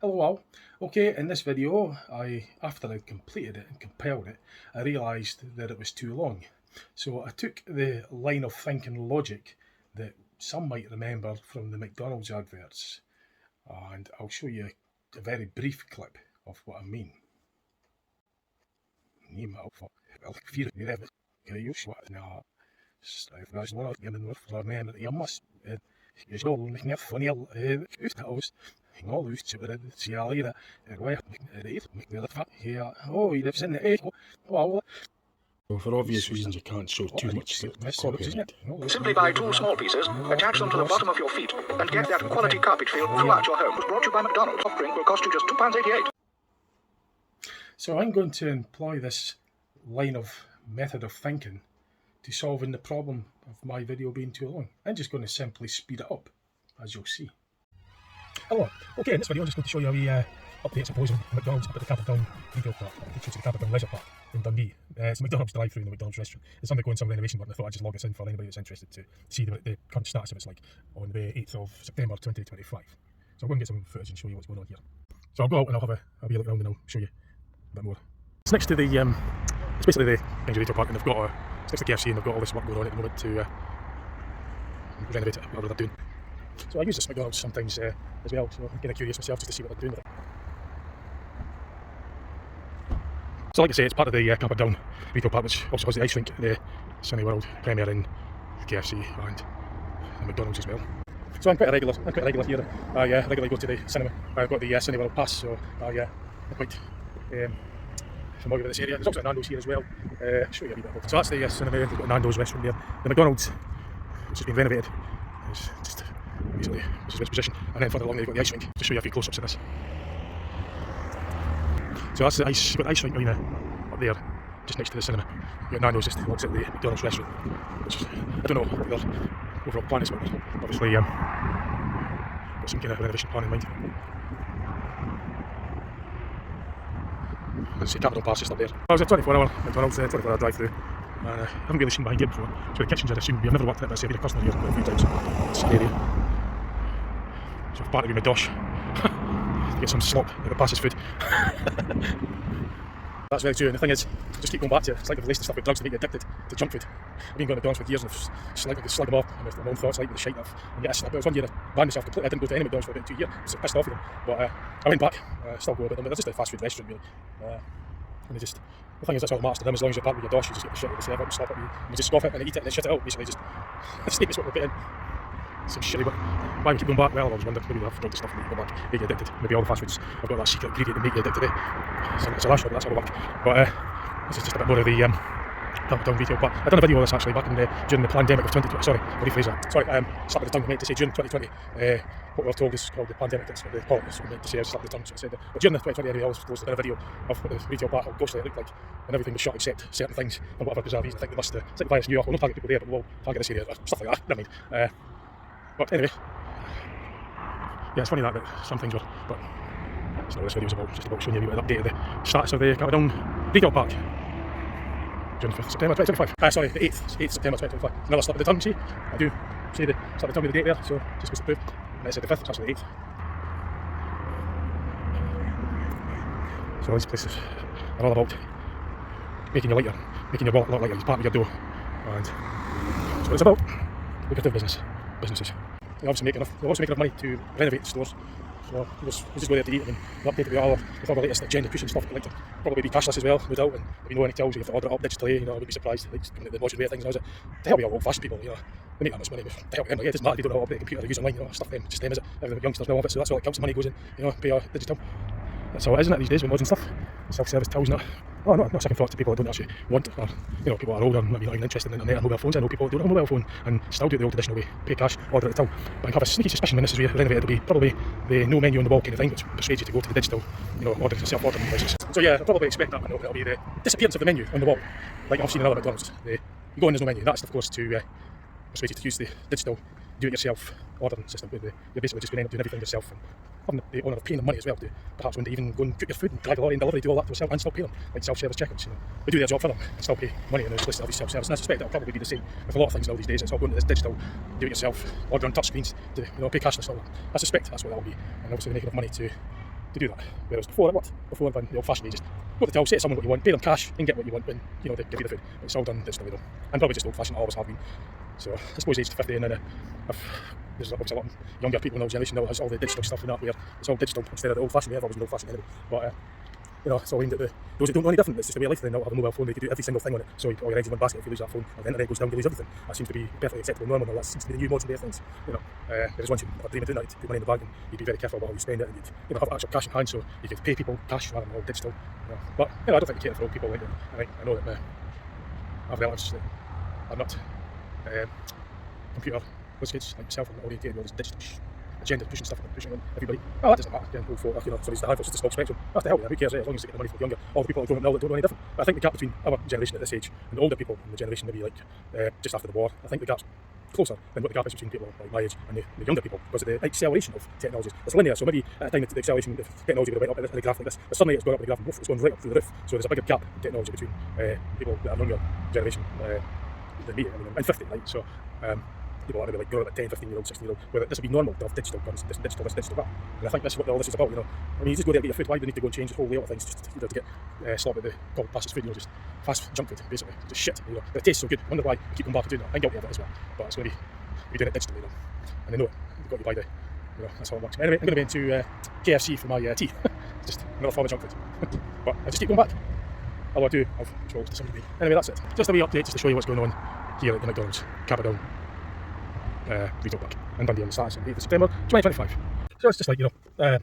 Hello all. Okay, in this video, after I completed it and compiled it, I realised that it was too long. So I took the line of thinking logic that some might remember from the Macdonalds adverts, and I'll show you a very brief clip of what I mean. For obvious reasons, you can't show too much copyright. Simply buy two small pieces, attach them to the bottom of your feet, and get that quality carpet feel throughout your home. Brought to you by Macdonald's. Soft drink will cost you just £2.88. So I'm going to employ this method of thinking to solving the problem of my video being too long. I'm just going to simply speed it up, as you'll see. Hello. Okay, in this video I'm just going to show you a wee update, I suppose, on McDonald's up at the Camperdown Retail Park. I take you to the Camperdown Leisure Park in Dundee. It's a McDonald's drive-through in the McDonald's restaurant. It's undergoing some renovation work, and I thought I'd just log this in for anybody that's interested to see the current status of it's like on the 8th of September 2025. So I'll go and get some footage and show you what's going on here. So I'll go out and I'll have a wee look around and I'll show you a bit more. It's next to the, it's basically the Camperdown Retail Park, and they've got it's next to KFC, and they've got all this work going on at the moment to renovate it, whatever they're doing. So I use this McDonald's sometimes as well, so I'm getting curious myself just to see what they're doing with it. So like I say, it's part of the Camperdown Retail Park, which also has the ice rink, the Cineworld, Premier Inn, KFC and the McDonald's as well. So I'm quite a regular here. I regularly go to the cinema. I've got the Cineworld pass, so I'm quite familiar with this area. There's also a Nando's here as well. I'll show you a wee bit of it. So that's the cinema. They've got a Nando's restaurant there. The McDonald's, which has been renovated, is just basically its position. And then further along, they've got the ice rink. To show you a few close-ups of this. So that's the ice. You've got the ice rink arena up there, just next to the cinema. You've got Nando's just opposite the McDonald's restaurant, which is, I don't know what their overall plan is, but obviously got some kind of renovation plan in mind. Let's see, Camperdown Park just up there. I was a 24-hour McDonald's, 24-hour drive-through, and I haven't really seen behind here before. So the kitchens, I'd assume, I've never worked in it, but I've been a customer here a few times. It's an area. So I've parted with my dosh to get some slop that would pass as food. That's very true, and the thing is, just keep going back to it. It's like they've laced the stuff with drugs to make you addicted to junk food. I've been going to McDonald's for years and I've slugged them off with my own thoughts, like with the shite off, and get a snap. It was one year I banned myself completely. I didn't go to any McDonald's for about 2 years. I was pissed off with them, but I went back. Still go about them, but they're just a fast food restaurant really. And the thing is, that's all that matters to them. As long as you're part with your dosh, you just get the shit out of the server and slap it, you just scoff it and eat it and then shit it out. Basically, just the statement's what we're putting. Some shitty, but why we keep going back? Well, I was wondering, maybe they have drugged the stuff that make you go back, make you addicted. Maybe all the fast foods have got that secret ingredient to make you addicted. It's a lash, but that's how it works. But this is just a bit more of the Camperdown Retail Park. I done a video of this actually back during the pandemic of 2020. Sorry, I'll rephrase that. Sorry, slapped the tongue. I meant to say June 2020. What we're told is called the pandemic. That's what they call it. That's what I meant to say. I slapped the tongue, so I said. But during the 2020 area, I always posted a video of what the retail park, how ghostly it looked like, and everything was shut except certain things and whatever bizarre reason. I think they must. It's like the virus in New York. We'll not target people there, but we'll target this area. Stuff like that. Never mind. But anyway, yeah, it's funny that some things were, but that's not what this video is about. It's just about showing you a bit of an update of the status of the Camperdown Retail Park. June 5th September 2025. Sorry, the 8th September 2025. Another slip of the tongue, see? I do say the slip of the tongue with the date there, so just goes to prove. And I said the 5th, it's actually the 8th. So these places are all about making your wallet look like it's part of your dough. And that's what it's about. Lucrative businesses. They obviously make enough money to renovate the stores. So we just go there to eat and update it with all the latest agenda pushing stuff. Like to probably be cashless as well, no doubt. And if you know any tells you have to order it up digitally, I wouldn't be surprised. Like coming at the modern way of things, to help you all old-fashioned people, they make that much money. To help them, it doesn't matter if you don't know how to operate a computer or use online, stuff them, just them, is it? Everything the youngsters know of it, so that's all it counts. The money goes in, pay our digital. That's all it is, isn't it, these days with modern stuff? Self-service tills, not second thought to people that don't actually want, or people that are older and maybe not even interested in the internet or mobile phones. I know people that don't have a mobile phone and still do it the old traditional way, pay cash, order at the till. But I have a sneaky suspicion when this is renovated, it'll be probably the no menu on the wall kind of thing, which persuades you to go to the digital, self-ordering devices. So yeah, I'll probably expect that, it'll be the disappearance of the menu on the wall, like I've seen in other McDonald's. You go in, there's no menu. That's of course to persuade you to use the digital do-it-yourself ordering system. You're basically just going to end up doing everything yourself and having the honour of paying them money as well to perhaps when they even go and cook your food and drag a lorry and delivery, do all that to yourself and still pay them, like self-service checkouts. We do their job for them and still pay money, and it's listed all these self-service. And I suspect that'll probably be the same with a lot of things now these days. It's all going to this digital do-it-yourself order on touch screens to pay cashless. All that. I suspect that's what that'll be, and obviously they make enough money to to do that. Whereas before, in the old-fashioned way, just go to the till, say to someone what you want, pay them cash, and get what you want, and they give you the food. It's all done digitally though, and probably just old-fashioned, always have been. So I suppose aged 50, and then there's obviously a lot of younger people in our generation now has all the digital stuff and that, where it's all digital instead of the old-fashioned way. I've always been old-fashioned anyway, but it's all aimed at those that don't know any different. It's just a way of life. They now have a mobile phone, they can do every single thing on it. So all your eggs in one basket. If you lose that phone, or the internet goes down, you lose everything. That seems to be perfectly acceptable, normal. That seems to be the new modern day of things. Whereas once you have a dream of doing that, you'd put money in the bank, and you'd be very careful about how you spend it, and you'd have actual cash in hand, so you could pay people cash rather than all digital. But I don't think you care for old people like that. I know that I have relatives that are not computer kids like myself, and oriented with all this digital agenda pushing stuff and pushing on everybody. Oh, that doesn't matter. Again, old folk, so it's the handful, it's just a small spectrum. That's the hell, who cares? As long as they get the money from the younger, all the people that are growing up now that don't know any different. But I think the gap between our generation at this age and the older people in the generation maybe like just after the war, I think the gap's closer than what the gap is between people like my age and the younger people, because of the acceleration of technologies. It's linear, so maybe at a time the acceleration of technology would have went up in a graph like this, but suddenly it's going up in a graph and woof, it's going right up through the roof. So there's a bigger gap in technology between people that are younger generation than me. I'm 50, right? So people are maybe like growing up at 10, 15-year-old, 16-year-old, where this would be normal to have digital guns, digital that. And I think that's what all this is about, I mean, you just go there and get your food. Why do you need to go and change the whole layout of things just to get slop at the called fastest food, just fast junk food, basically. Just shit, But it tastes so good. I wonder why I keep going back to doing that. I'm guilty of it as well. But it's going to be doing it digitally, And they know it. You've got to buy that's how it works. Anyway, I'm going to be into KFC for my tea. Just another form of junk food. But I just keep going back. Although I do have control to some degree. Anyway, that's it. Just a wee update just to show you what's going on here at the Macdonalds Camperdown Retail Park in Dundee on the 8th of September 2025. So it's just like, you can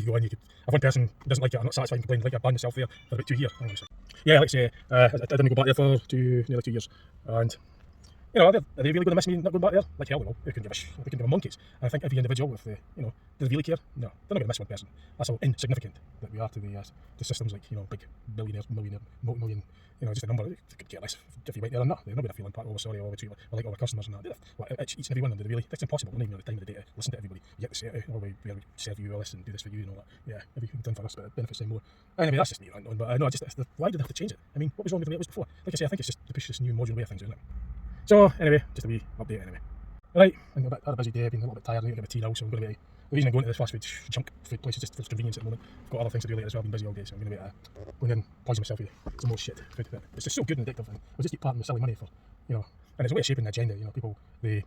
go in, you could have one person who doesn't like it, I'm not satisfied and complain, like I banned myself there for about 2 years. Yeah, like I say, I didn't go back there for nearly 2 years. And are they really going to miss me not going back there? Like hell they will. They couldn't give a monkeys. And I think every individual with do they really care? No, they're not going to miss one person. That's how insignificant that we are to the systems like, big billionaires, multi-million, just a number. They could care less if you went there or not. They're not going to feel impact, sorry, or treat like all our customers and that. Each and every one of them, really, that's impossible. We don't even have the time of the day to listen to everybody. You get to say, we serve you all this and do this for you and all that. Yeah, everything done for us, but it benefits them more. Anyway, that's just me ranting on, but no, why did they have to change it? I mean, what was wrong with the way it was before? Like I say, I think it's just to push this new modern way of things, isn't it? So anyway, just a wee update anyway. Right, I've had a busy day, I've been a little bit tired, I need to get my tea now, so I'm going to be, the reason I'm going to this fast food junk food place is just for convenience at the moment. I've got other things to do later as well, I've been busy all day, so I'm going to be going in and poison myself with some more shit food. But it's just so good and addictive, and I'll just keep parting the silly money for, and it's a way of shaping the agenda, people, they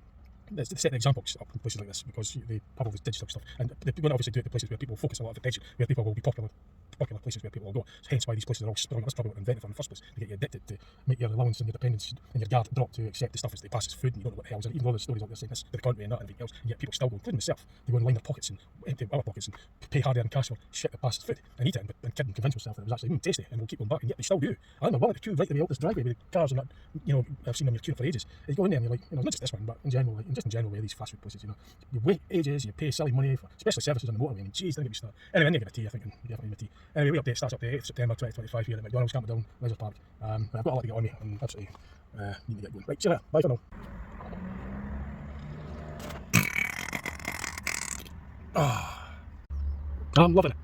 set the examples up in places like this, because they have all this digital stuff, and they're going to obviously do it in places where people focus a lot of attention, where people will be popular places where people will go. So hence why these places are all sprung. That's probably what invented in the first place, to get you addicted, to make your allowance and your dependence and your guard drop to accept the stuff as they pass as food, and you don't know what the hell is in it, even though there's stories out there saying this to the contrary and that and everything else, and yet people still go, including myself, they go and line their pockets and empty our pockets and pay hard-earned cash for shit that passes food and eat it and kid and convince myself that it was actually tasty and we'll keep going back, and yet they still do. I remember one or two right the way out this driveway with the cars and that, I've seen them, you're queuing for ages. You go in there and you're like, not just this one, but in general, these fast food places, you wait ages, you pay silly money for, especially services on the motorway. I mean, jeez, don't get me started. Anyway, I'm going to get a tea, I think, and you definitely need a tea. Anyway, we update starts up the 8th of September 2025 here at Macdonalds Camperdown Retail Park. But I've got a lot to get on me, and absolutely need to get going. Right, see you later. Bye for now. I'm loving it.